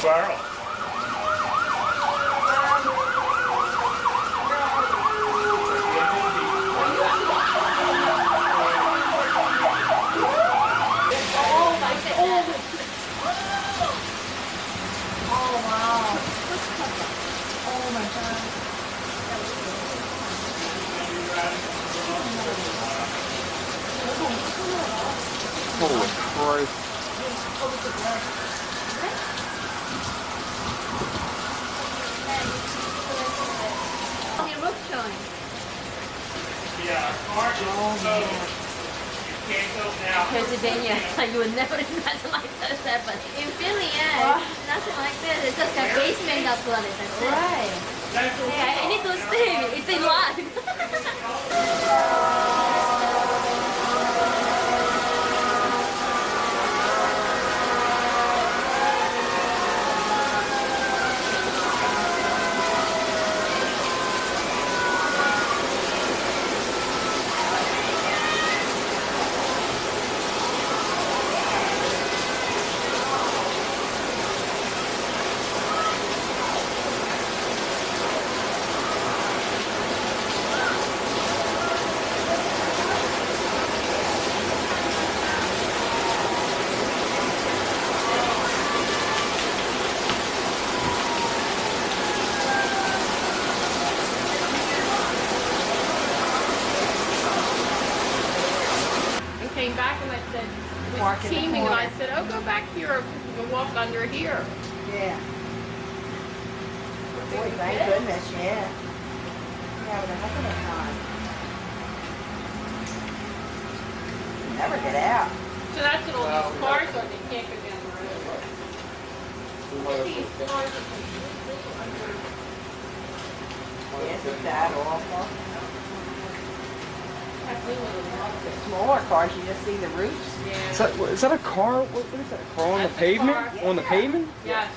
squirrel. Holy Christ. Your roof showing. Yeah, orange is so you can't go now. Pennsylvania, you would never imagine like that, but in Philly, yeah, it's nothing like this. It's just a basement of flooded. That's it. Right. Hey, I need to stay. It's a lot. Came back and I said, Park was in the teaming, and I corner. said, oh, go back here, we'll walk under here. Yeah. Boy, thank goodness, yeah. We're having a heck of a time. Never get out. So that's what all these cars are, they can't go down the road. These cars are completely under. Isn't that awful? That's really The smaller cars, you just see the roofs. Yeah. Is that a car? What is that? A car on the That's a pavement? car. On the Yeah. pavement? Yes.